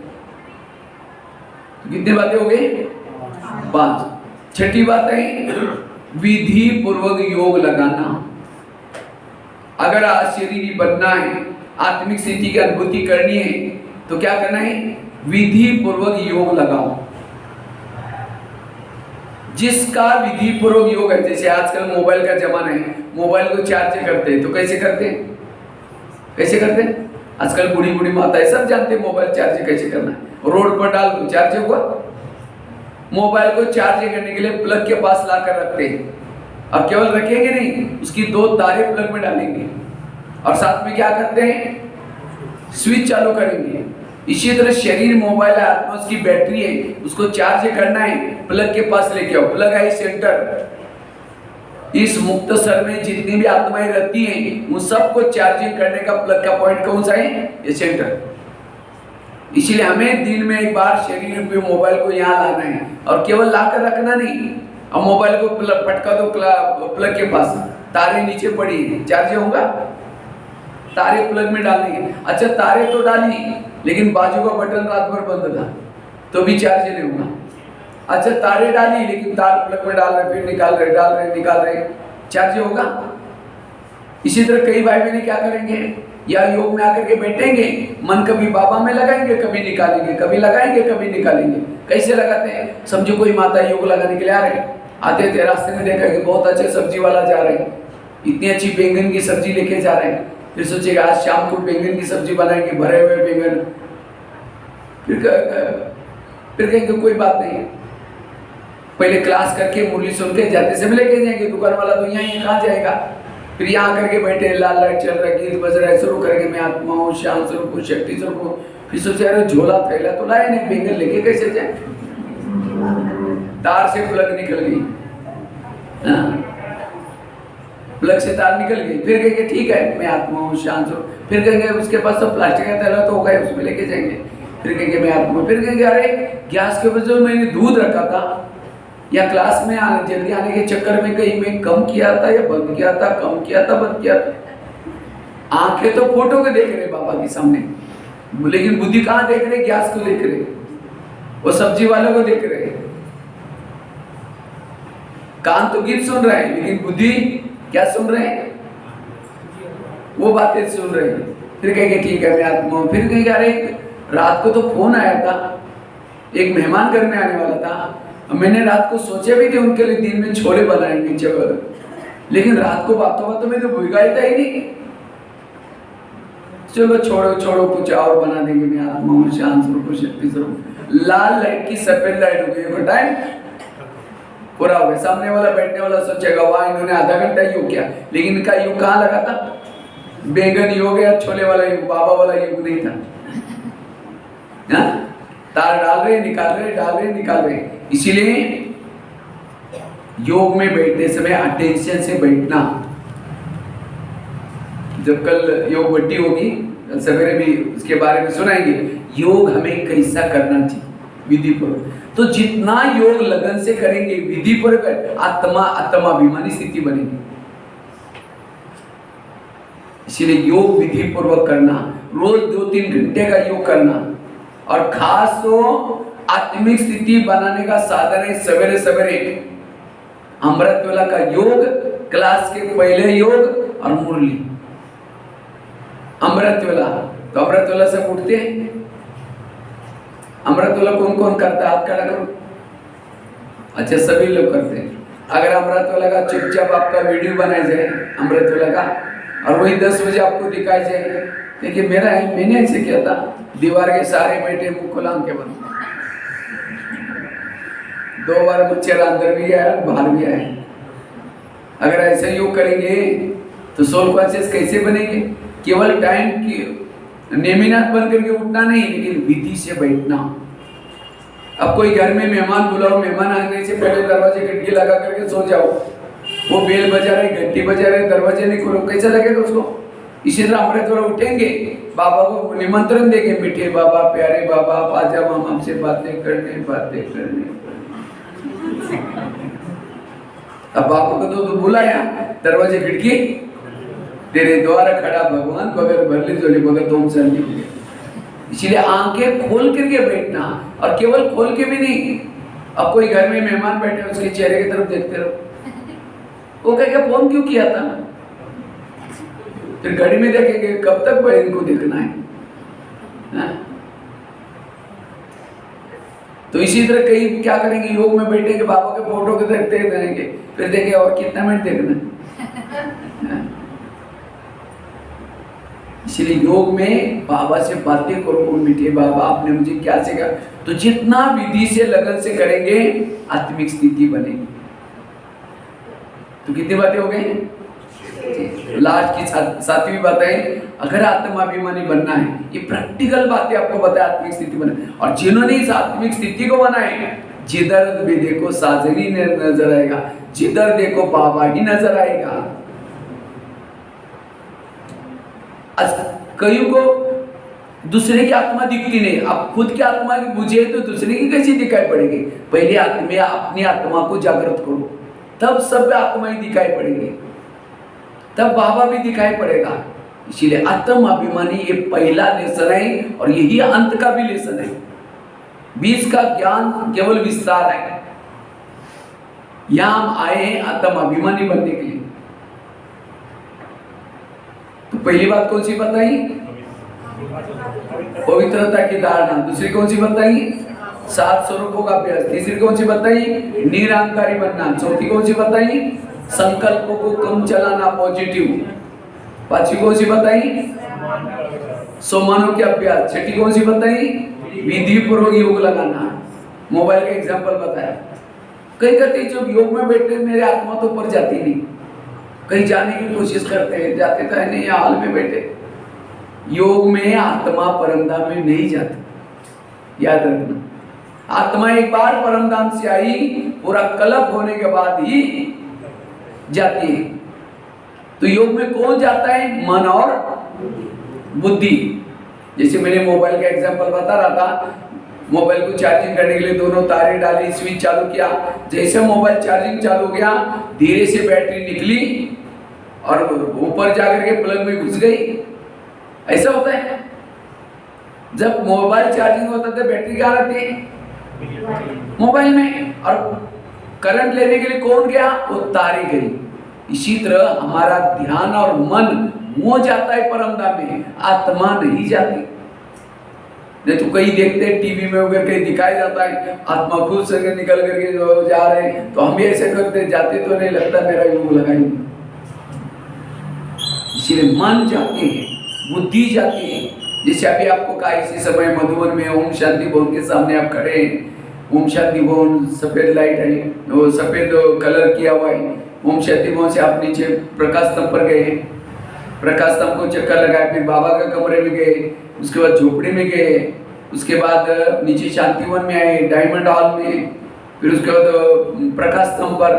कितनी बातें हो गई? 5। 6ठी बात है, विधि पूर्वक योग लगाना। अगर अशरीरी बनना है, आत्मिक स्थिति की अनुभूति करनी है, तो क्या करना है? विधि पूर्वक योग लगाओ। जिसका विधि पूर्वक योग है, जैसे आजकल मोबाइल का जमाना है, मोबाइल को चार्ज करते हैं, तो कैसे करते हैं? कैसे करते हैं? आजकल बूढ़ी बूढ़ी माताएं सब जानते हैं मोबाइल चार्ज कैसे करना है। रोड पर डाल दो, चार्ज हुआ। मोबाइल को चार्ज करने के लिए प्लग के पास लाकर रखते हैं, और केवल रखेंगे नहीं, उसकी 2 तारें प्लग में डालेंगे, और साथ में क्या करते हैं? स्विच चालू करेंगे। इसी तरह शरीर मोबाइल है, आत्मा उसकी बैटरी है, उसको चार्ज करना है, प्लग के पास लेके आओ। प्लग है सेंटर। इस मुक्त सर में जितनी भी आत्माएं रहती हैं, उन सबको चार्जिंग करने का प्लग का पॉइंट कौन सा है? ये सेंटर। इसलिए हमें दिन में एक बार शरीर रूपी मोबाइल को यहाँ लाना है, और केवल लाकर रखना नहीं, और मोबाइल को पटका दो प्लग के पास, तारे नीचे पड़ी है, चार्ज होगा? तारे प्लग में डालने के। अच्छा तारे तो डाली, लेकिन बाजू का बटन रात भर बंद था तो भी चार्ज नहीं होगा। अच्छा तारे डाली, लेकिन तार प्लग में डाल रहे, फिर निकाल रहे, डाल रहे, निकाल रहे, चार्ज होगा। इसी तरह कई भाई बहन क्या करेंगे, या योग में आकर के बैठेंगे, मन कभी बाबा में लगाएंगे, कभी निकालेंगे, कभी लगाएंगे, कभी निकालेंगे। कैसे लगाते हैं? समझो कोई माता योग लगाने के लिए आ रहे, आते थे रास्ते में देखा कि बहुत अच्छे सब्जी वाला जा रहे हैं, इतनी अच्छी बैंगन की सब्जी लेके जा रहे हैं, फिर सोचेगा आज शाम को बैंगन की सब्जी बनाएंगे, भरे हुए बैंगन। फिर कहेंगे कोई बात नहीं, पहले क्लास करके मुरली सुन के जाते समय लेके जाएंगे, दुकान वाला तो यहाँ कहाँ जाएगा। फिर यहाँ करके बैठे, लाल लाइट चल रहा है, गीत बज रहा है, शुरू करेंगे मैं आत्मा हूँ, शांत स्वरूप हूँ, शक्ति स्वरूप हूँ। फिर सोचे अरे झोला थैला तो लाए नहीं, बैंगन लेके कैसे जाए, तार से प्लग निकल गई, प्लग से तार निकल गई। फिर कहेंगे ठीक है मैं आत्मा हूँ, शांत स्वरूप। फिर कहेंगे उसके पास तो प्लास्टिक का थैला तो होगा, उसमें लेके जाएंगे। फिर कहेंगे मैं आत्मा। फिर कहेंगे अरे गैस के ऊपर जो मैंने दूध रखा था, या क्लास में जल्दी आने के चक्कर में कहीं मैं कम किया था या बंद किया था, कम किया था बंद किया था। आंखें तो फोटो के देख रहे बाबा के सामने, लेकिन बुद्धि कहाँ देख रहे? गैस को देख रहे, वो सब्जी वालों को देख रहे। कान तो गीत सुन रहे हैं, लेकिन बुद्धि क्या सुन रहे हैं? वो बातें सुन रहे हैं। फिर कहेंगे ठीक है मैं आत्मा हूं। फिर कहेंगे अरे रात को तो फोन आया था, एक मेहमान घर में आने वाला था, मैंने रात को सोचे भी थे उनके लिए दिन में छोले बनाएंगे चावल, लेकिन रात को बातों बातों में तो भूगाया था ही नहीं। चलो छोड़ो छोड़ो, कुछ और बना देंगे, मैं आत्मा हूं, शांत स्वरूप, शक्ति स्वरूप। लाल लाइट की सफेद लाइट हो गई, टाइम पूरा हो गया। सामने वाला बैठने वाला सोचेगा वाह इन्होंने आधा घंटा योग किया, लेकिन इनका योग कहाँ लगा था? बैंगन योग या छोले वाला योग, बाबा वाला योग नहीं था। तार डाल रहे, निकाल रहे, डाल रहे, निकाल रहे। इसीलिए योग में बैठते समय अटेंशन से बैठना। जब कल योग बट्टी होगी, कल सवेरे भी उसके बारे में सुनाएंगे, योग हमें कैसा करना चाहिए विधि पूर्वक। तो जितना योग लगन से करेंगे विधि पूर्वक, आत्माभिमानी स्थिति बनेगी। इसीलिए योग विधि पूर्वक करना, रोज 2-3 घंटे का योग करना। और खास तो आत्मिक स्थिति बनाने का साधन है सवेरे सवेरे अमृत वेला का योग, क्लास के पहले योग और मुरली। अमृत वेला तो अमृत वेला से उठते हैं। अमृत वेला कौन कौन करता है? हाथ खड़ा करो। अच्छा सभी लोग करते हैं। अगर अमृत वेला का चुपचाप आपका वीडियो बनाया जाए अमृत वेला का, और वही 10 बजे आपको दिखाई जाए, देखिए मेरा है, मैंने ऐसे किया था, दीवार के सारे बैठे मुंह खोला के बंद, 2 बार मच्छर अंदर भी आया बाहर भी आया। अगर ऐसे योग करेंगे तो सोल कॉन्शियस कैसे बनेंगे? केवल टाइम की नेमिनाथ बंद करके उठना नहीं, लेकिन विधि से बैठना। अब कोई घर में मेहमान बुलाओ, मेहमान आने से पहले दरवाजे खिड़की लगा करके सो जाओ, वो बेल बजा रहे, घंटी बजा रहे, दरवाजे नहीं खोलो, कैसा लगेगा उसको? इसी तरह अमृत वेला उठेंगे, बाबा को निमंत्रण देंगे, मीठे बाबा, प्यारे बाबा, आप आ जाओ, हम आपसे बातें करने। अब बाबा को तो बुलाया, दरवाजे खिड़की तेरे द्वार खड़ा भगवान, बगैर भरली जोली बगैर तुम चलनी। इसीलिए आंखें खोल करके बैठना, और केवल खोल के भी नहीं। अब कोई घर में मेहमान बैठे, उसके चेहरे की तरफ देखते रहो, वो कहेगा फोन क्यों किया था? फिर घड़ी में देखेंगे कब तक भाई इनको देखना है। तो इसी तरह कई क्या करेंगे, योग में बैठेंगे, बाबा के फोटो के देखते रहेंगे, फिर देखेंगे और कितना मिनट देखना है। इसलिए योग में बाबा से बातें करो, मीठे बाबा आपने मुझे क्या सिखाया। तो जितना विधि से लगन से करेंगे आत्मिक स्थिति बनेगी। तो कितनी बातें हो गई? लास्ट की 7वीं बात है, अगर आत्माभिमानी बनना है, ये प्रैक्टिकल बातें आपको बताया आत्मिक स्थिति बने। और जिन्होंने इस आत्मिक स्थिति को बनाए, जिधर भी देखो साजनी नजर आएगा, जिधर देखो बाबा ही नजर आएगा। कईयों को दूसरे की आत्मा दिखती नहीं, अब खुद की आत्मा की बुझे तो दूसरे की कैसी दिखाई पड़ेगी? पहले अपनी आत्मा को जागृत करो, तब सब आत्माएं दिखाई पड़ेगी, तब बाबा भी दिखाई पड़ेगा। इसीलिए आत्म अभिमानी ये पहला लेसन है और यही अंत का भी लेसन है। 20 का ज्ञान केवल विस्तार है। यहां हम आए हैं आत्म अभिमानी बनने के लिए। तो पहली बात कौन सी बताई? पवित्रता की धारणा। दूसरी कौन सी बताई? 7 स्वरूपों का अभ्यास। तीसरी कौन सी बताई? निरहंकारी बनना। चौथी कौन सी बताई? संकल्पों को कम चलाना, पॉजिटिव। पांचवी कौन सी बताई? सोमानों के अभ्यास। छठी कौन सी बताई? विधि पूर्वक योग लगाना। मोबाइल का एग्जांपल बताया। कई कहते जब योग में बैठते मेरे आत्मा तो ऊपर जाती नहीं, कहीं जाने की कोशिश करते हैं, जाते तो है नहीं, हाल में बैठे। योग में आत्मा परमधाम में नहीं जाती, याद रखना। आत्मा एक बार परमधाम से आई, पूरा कल्प होने के बाद ही जाती है। तो योग में कौन जाता है? मन और बुद्धि। जैसे मैंने मोबाइल का एग्जांपल बता रहा था, मोबाइल को चार्जिंग करने के लिए दोनों तारे डाली, स्विच चालू किया। जैसे मोबाइल चार्जिंग चालू गया, धीरे से बैटरी निकली और ऊपर जाकर के प्लग में घुस गई। ऐसा होता है। जब मोबाइल चार्जिंग होता था बैटरी कहाँ रहती है? मोबाइल में। और करंट लेने के लिए कौन गया? वो तारे गई। इसी तरह हमारा ध्यान और मन वो जाता है परमधाम में, आत्मा नहीं जाती। नहीं तो कहीं देखते हैं टीवी में वगैरह कहीं दिखाया जाता है आत्मा खुद से निकल करके जा रहे हैं, तो हम भी ऐसे करते जाते तो नहीं लगता मेरा योग लगाएंगे। इसलिए मन जाते हैं, बुद्धि जाती है। जैसे अभी आपको कहा इसी समय मधुबन में ओम शांति भवन के सामने आप खड़े हैं। ओम शांति भवन सफेद लाइट है, वो सफेद कलर किया हुआ है। ओम शांति भवन से आप नीचे प्रकाश स्तंभ पर गए, प्रकाश स्तंभ को चक्कर लगाए, फिर बाबा के कमरे में गए, उसके बाद झोपड़ी में गए, उसके बाद नीचे शांतिवन में आए, डायमंड हॉल में, फिर उसके बाद प्रकाश स्तंभ पर,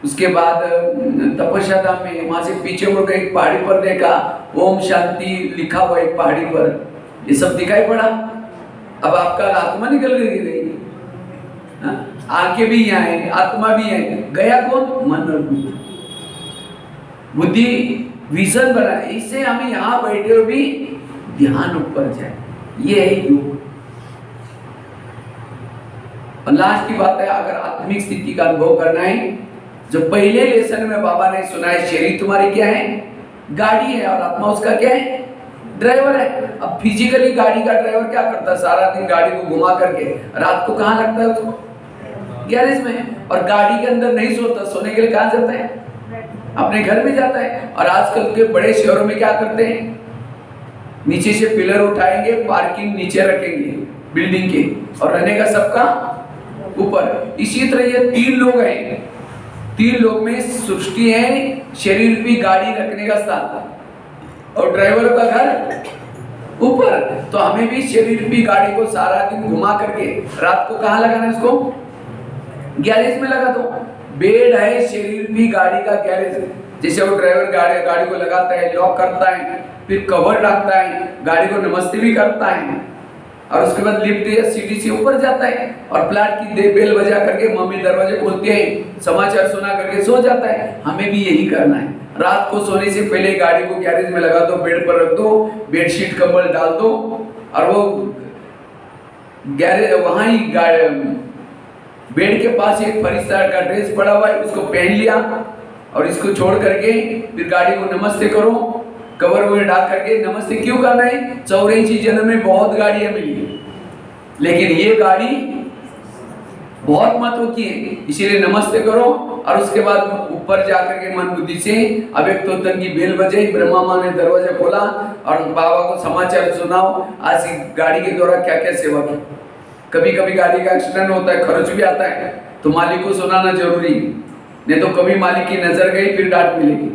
उसके बाद तपस्या धाम में। वहां से पीछे मुड़ एक पहाड़ी पर देखा ओम शांति लिखा हुआ एक पहाड़ी पर। ये सब दिखाई पड़ा। अब आपका आत्मा निकल गई, आंखें भी यहाँ है, आत्मा भी है, गया कौन? मन और बुद्धि। बुद्धि विजन बना, इससे हमें यहाँ बैठे हुए भी ध्यान ऊपर जाए। ये है योग। और लास्ट की बात है, अगर आत्मिक स्थिति का अनुभव करना है, जो पहले लेसन में बाबा ने सुना है, शरीर तुम्हारी क्या है? गाड़ी है, और आत्मा उसका क्या है? ड्राइवर है। अब फिजिकली गाड़ी का ड्राइवर क्या करता है? सारा दिन गाड़ी को घुमा करके रात को कहाँ लगता है उसको? गैरेज में। और गाड़ी के अंदर नहीं सोता, सोने के लिए कहाँ जाता है? अपने घर में जाता है। और आजकल के बड़े शहरों में क्या करते हैं? नीचे से पिलर उठाएंगे, पार्किंग नीचे रखेंगे बिल्डिंग के, और रहने का सबका ऊपर। इसी तरह ये 3 लोग हैं। 3 लोग में सृष्टि है, शरीर भी गाड़ी रखने का स्थान, और ड्राइवर का घर ऊपर। तो हमें भी शरीर भी गाड़ी को सारा दिन घुमा करके रात को कहाँ लगाना है? उसको गैरेज में लगा दो। बेड है, शरीर भी गाड़ी का गैरेज। जैसे वो ड्राइवर गाड़ी को लगाता है, लॉक करता है, फिर कवर डालता है, गाड़ी को नमस्ते भी करता है, और उसके बाद लिफ्ट या सीढ़ी से ऊपर जाता है, और प्लाट की बेल बजा करके मम्मी दरवाजे खोलते हैं, समाचार सुना करके सो जाता है। हमें भी यही करना है। रात को सोने से पहले गाड़ी को गैरेज में लगा दो, बेड पर रख दो, बेडशीट कंबल डाल दो, और वो गैरेज वहाँ ही बेड के पास एक फरिश्ता का ड्रेस पड़ा हुआ है, उसको पहन लिया, और इसको छोड़ करके फिर गाड़ी को नमस्ते करो, कवर ववर डाल करके। नमस्ते क्यों करना है? 84 जन्म में बहुत गाड़ियां मिली, लेकिन ये गाड़ी बहुत महत्व की है, इसीलिए नमस्ते करो। और उसके बाद ऊपर जाकर के मन बुद्धि से अव्यक्त तन की बेल बजाई, ब्रह्मा माँ ने दरवाजा खोला, और बाबा को समाचार सुनाओ आज गाड़ी के द्वारा क्या क्या सेवा की। कभी कभी गाड़ी का एक्सीडेंट होता है, खर्च भी आता है, तो मालिक को सुनाना जरूरी, नहीं तो कभी मालिक की नजर गई फिर डांट मिलेगी।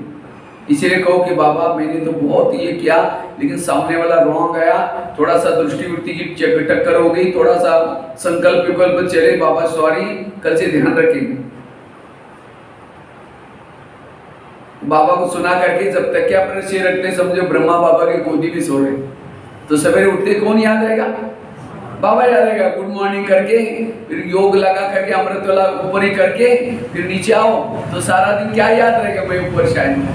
इसीलिए कहो कि बाबा मैंने तो बहुत ये किया, लेकिन सामने वाला रॉन्ग आया, थोड़ा सा दृष्टि वृत्ति की टक्कर हो गई, थोड़ा सा संकल्प विकल्प चले, बाबा सॉरी, कल से ध्यान रखेंगे। बाबा को सुना करके जब तक क्या पर सिर रखते, समझो ब्रह्मा बाबा की गोदी भी सो रहे, तो सवेरे उठते कौन याद आएगा? बाबा याद आएगा। गुड मॉर्निंग करके फिर योग लगा करके अमृत वाला ऊपर ही करके फिर नीचे आओ, तो सारा दिन क्या याद रहेगा? मैं ऊपर शायद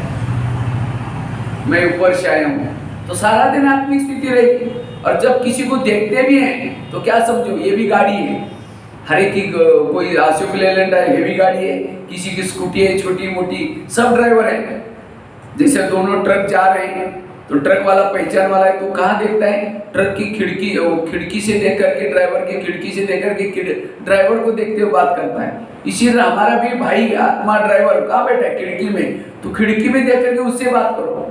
मैं ऊपर से आया हूँ, तो सारा दिन आत्मिक स्थिति रहेगी। और जब किसी को देखते भी हैं तो क्या समझो, ये भी गाड़ी है, हर एक की कोई अशोक लेलैंड है, ये भी गाड़ी है, किसी की स्कूटी है, छोटी मोटी, सब ड्राइवर है। जैसे दोनों ट्रक जा रहे हैं तो ट्रक वाला पहचान वाला है, तो कहाँ देखता है, ट्रक की खिड़की, वो खिड़की से देख करके, ड्राइवर की खिड़की से देख करके ड्राइवर को देखते हुए बात करता है। इसी तरह हमारा भी भाई आत्मा ड्राइवर कहाँ बैठा है, खिड़की में, तो खिड़की में देख करके उससे बात करो।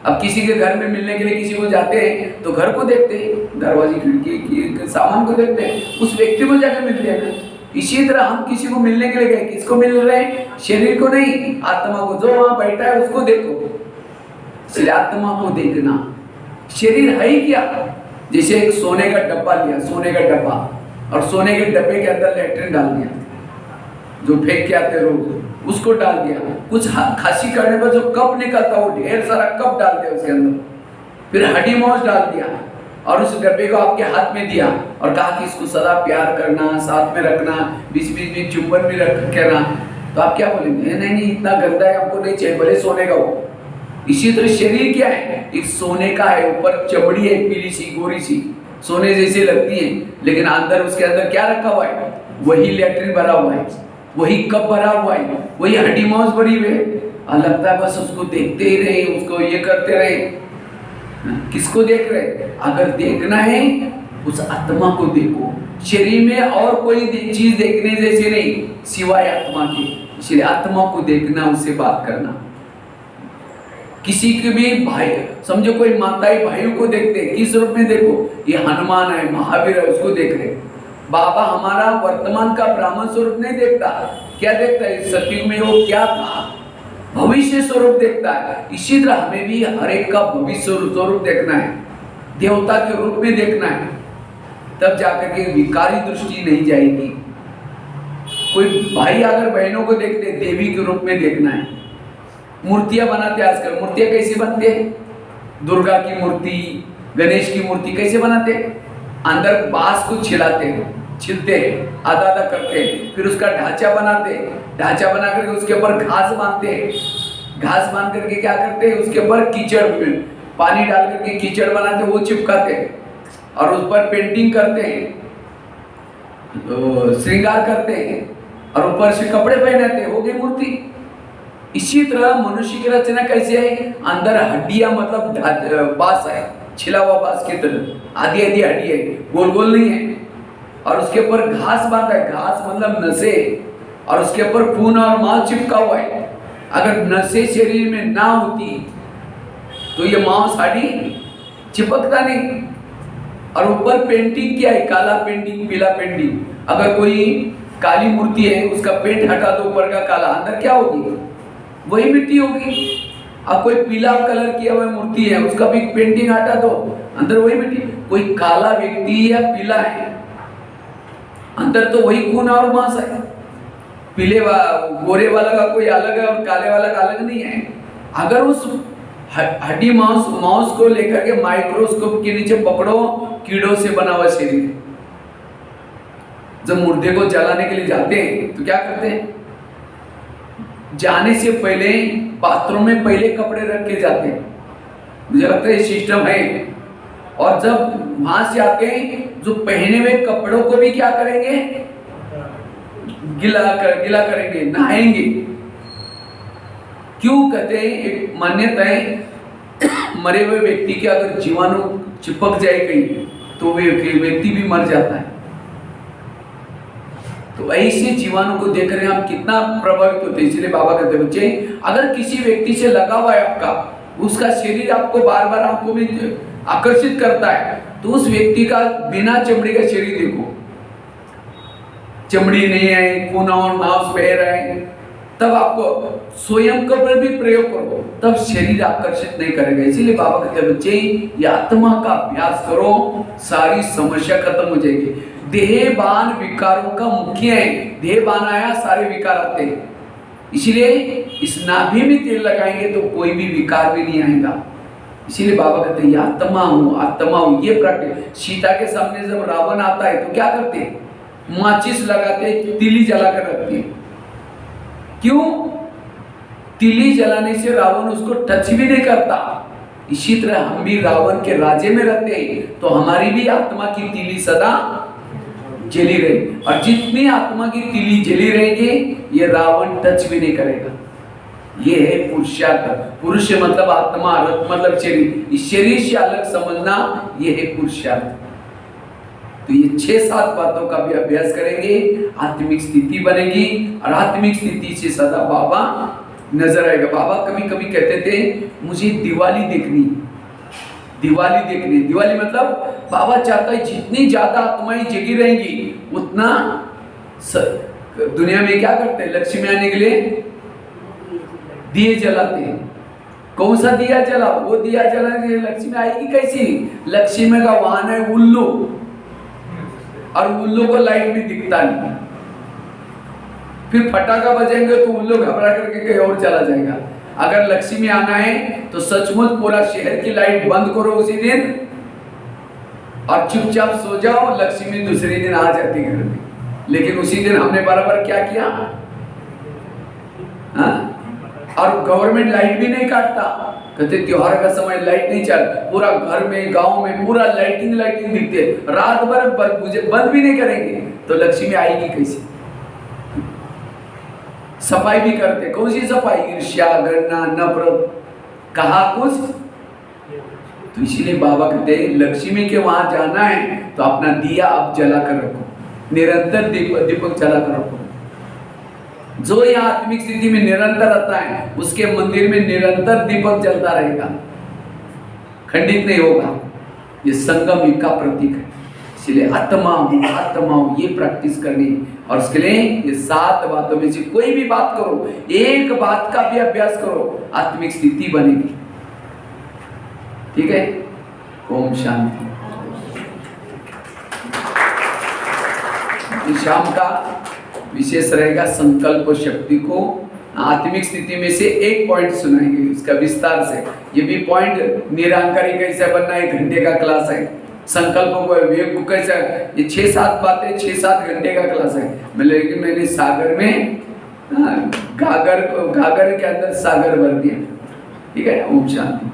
अब किसी के घर में मिलने के लिए किसी को जाते हैं तो घर को देखते हैं, दरवाजे खिड़की की सामान को देखते हैं, उस व्यक्ति को जाकर मिलते हैं। इसी तरह हम किसी को मिलने के लिए गए, किसको मिल रहे हैं, शरीर को नहीं, आत्मा को, जो वहां बैठा है उसको देखो। इसलिए आत्मा को देखना, शरीर है ही क्या, जैसे एक सोने का डब्बा लिया, सोने का डब्बा, और सोने के डब्बे के अंदर लैट्रिन डाल दिया, जो फेंक के आते रोज, उसको डाल दिया, कुछ खांसी करने पर जो कप निकलता वो ढेर सारा कप डाल दिया उसके अंदर, फिर हड्डी मौज डाल दिया और उस डब्बे को आपके हाथ में दिया और कहा कि इसको सदा प्यार करना, साथ में रखना, बीच बीच में चुंबन भी रखना, तो आप क्या बोलेंगे, नहीं नहीं इतना गंदा है, हमको नहीं चाहिए, भले सोने का हो। इसी तरह शरीर क्या है, एक सोने का है, ऊपर चमड़ी है पीली सी गोरी सी, सोने जैसी लगती है, लेकिन अंदर उसके अंदर क्या रखा हुआ है, वही लैट्रिन भरा हुआ है, वही कप भरा हुआ है, वही हड्डी मौज भरी हुई है, और लगता है बस उसको देखते ही रहे, उसको ये करते रहे। किसको देख रहे, अगर देखना है उस आत्मा को देखो, शरीर में और कोई चीज देखने जैसे नहीं सिवाय आत्मा के। इसलिए आत्मा को देखना, उससे बात करना। किसी के भी भाई, समझो कोई माताएं भाइयों को देखते, किस रूप में देखो, ये हनुमान है, महावीर है, उसको देख रहे। बाबा हमारा वर्तमान का ब्राह्मण स्वरूप नहीं देखता, क्या देखता है, सतयुग में वो क्या था, भविष्य स्वरूप देखता है। इसी तरह हमें भी हर एक का भविष्य स्वरूप देखना है, देवता के रूप में देखना है, तब जाकर के विकारी दृष्टि नहीं जाएगी। कोई भाई अगर बहनों को देखते, देवी के रूप में देखना है। मूर्तियां बनाते आजकल, मूर्तियां कैसी बनते हैं, दुर्गा की मूर्ति, गणेश की मूर्ति कैसे बनाते, अंदर बांस को छिलते हैं, आधा आधा करते हैं, फिर उसका ढांचा बनाते हैं, ढांचा बना करके उसके ऊपर घास बांधते हैं, घास बांध करके क्या करते हैं, उसके ऊपर कीचड़, पानी डाल करके कीचड़ बनाते हैं, वो चिपकाते हैं और उस पर पेंटिंग करते हैं, श्रृंगार करते हैं और ऊपर से कपड़े पहनाते हैं, हो गई मूर्ति। इसी तरह मनुष्य की रचना कैसे है, अंदर हड्डियां, मतलब बांस है, छिला हुआ बांस की तरह, आधी आधी हड्डी है, गोल गोल नहीं है, और उसके ऊपर घास बांधा है, घास मतलब नसें, और उसके ऊपर खून और मांस चिपका हुआ है। अगर नसें शरीर में ना होती तो ये मांस हड्डी चिपकता नहीं। और ऊपर पेंटिंग क्या है, काला पेंटिंग, पीला पेंटिंग। अगर कोई काली मूर्ति है, उसका पेंट हटा दो, ऊपर का काला, अंदर क्या होगी, वही मिट्टी होगी। अब कोई पीला कलर किया हुआ मूर्ति है, उसका भी पेंटिंग हटा दो, अंदर वही मिट्टी। कोई काला व्यक्ति या पीला है, अंदर तो वही खून और मांस है। पीले गोरे वाला का कोई अलग है और काले वाला का अलग नहीं है। अगर उस हड्डी मांस को लेकर के माइक्रोस्कोप के नीचे पकड़ो, कीड़ों से बना हुआ शरीर। जब मुर्दे को जलाने के लिए जाते हैं तो क्या करते हैं, जाने से पहले बाथरूम में पहले कपड़े रख के जाते हैं, मुझे लगता है ये सिस्टम है। और जब वहां से आते हैं, जो पहने हुए कपड़ों को भी क्या करेंगे, गिला करेंगे, नहाएंगे। क्यों कहते हैं, एक मान्यता है, मरे हुए व्यक्ति के अगर जीवाणु चिपक जाए कहीं तो वे व्यक्ति भी मर जाता है। तो ऐसे जीवाणु को देख रहे हैं आप, कितना प्रभावित होते हैं। इसलिए बाबा कहते बच्चे, अगर किसी व्यक्ति से लगा हुआ है आपका, उसका शरीर आपको बार बार आंखों में आकर्षित करता है, तो उस व्यक्ति का बिना चमड़ी का शरीर देखो, चमड़ी नहीं है, खून और मांस बह रहा है, तब आपको स्वयं का पर भी प्रयोग करो, तब शरीर आकर्षित नहीं करेगा। इसीलिए बाबा कहते बच्चे, ये आत्मा का अभ्यास करो, सारी समस्या खत्म हो जाएगी। देहबान विकारों का मुख्य है, देहबान आया सारे विकार आते हैं। इसलिए इस नाभि में तेल लगाएंगे तो कोई भी विकार भी नहीं आएगा। इसीलिए बाबा कहते हैं, आत्मा हूँ, आत्मा हूँ, ये प्रैक्टिस। सीता के सामने जब रावण आता है तो क्या करते हैं, माचिस लगाते, तिली जला कर रखते हैं। क्यों, तिली जलाने से रावण उसको टच भी नहीं करता। इसी तरह हम भी रावण के राज्य में रहते हैं तो हमारी भी आत्मा की तिली सदा जली रही, और जितनी आत्मा की तिली जली रहेगी ये रावण टच भी नहीं करेगा। ये है पुरुषार्थ। पुरुष मतलब आत्मा, रथ मतलब शरीर, इस शरीर से अलग समझना ये है पुरुषार्थ। तो ये 6-7 बातों का भी अभ्यास करेंगे, आत्मिक स्थिति बनेगी, और आत्मिक स्थिति से सदा बाबा नजर आएगा। बाबा कभी कभी कहते थे मुझे दिवाली देखनी, दिवाली देखनी। दिवाली मतलब बाबा चाहता है जितनी ज्यादा आत्माएं जगी रहेंगी उतना दुनिया में क्या करते हैं, लक्ष्मी आने के लिए दिए जलाते हैं। कौन सा दिया जला, वो दिया जलाने से लक्ष्मी आएगी कैसी? लक्ष्मी का वाहन है उल्लू, और उल्लू को लाइट भी दिखता नहीं। फिर फटाका बजेंगे तो उल्लू घबरा करके कहीं और चला जाएगा। अगर लक्ष्मी आना है तो सचमुच पूरा शहर की लाइट बंद करो उसी दिन, और चुपचाप सो जाओ, लक्ष्मी दूसरे दिन आ जाती घर में। लेकिन उसी दिन हमने बराबर क्या किया, हाँ? और गवर्नमेंट लाइट भी नहीं काटता, कहते त्योहार का समय लाइट नहीं चल, पूरा घर में गांव में पूरा लाइटिंग दिखते, रात भर बंद भी नहीं करेंगे तो लक्ष्मी आएगी कैसे? सफाई भी करते, कौन सी सफाई? ईर्ष्या, घृणा, नफरत, कहा कुछ। तो इसीलिए बाबा कहते हैं लक्ष्मी के वहां जाना है तो अपना दिया आप जला कर रखो, निरंतर दीपक जला कर रखो। जो यहाँ आत्मिक स्थिति में निरंतर रहता है उसके मंदिर में निरंतर दीपक जलता रहेगा, खंडित नहीं होगा। ये संगम युग का प्रतीक है। इसलिए आत्मा हूँ ये प्रैक्टिस करनी, और उसके लिए ये 7 बातों में से कोई भी बात करो, एक बात का भी अभ्यास करो, आत्मिक स्थिति बनेगी। ठीक है, ओम शांति। शाम का विशेष रहेगा संकल्प शक्ति को आत्मिक स्थिति में से एक पॉइंट सुनाएंगे उसका विस्तार से। ये भी पॉइंट निरंकारी कैसे बनना, 1 घंटे का क्लास है। संकल्प विवेक को कैसे, ये 6-7 बातें 6-7 घंटे का क्लास है। लेकिन मैंने सागर में गागर के अंदर सागर भर दिया। ठीक है, ओम शांति।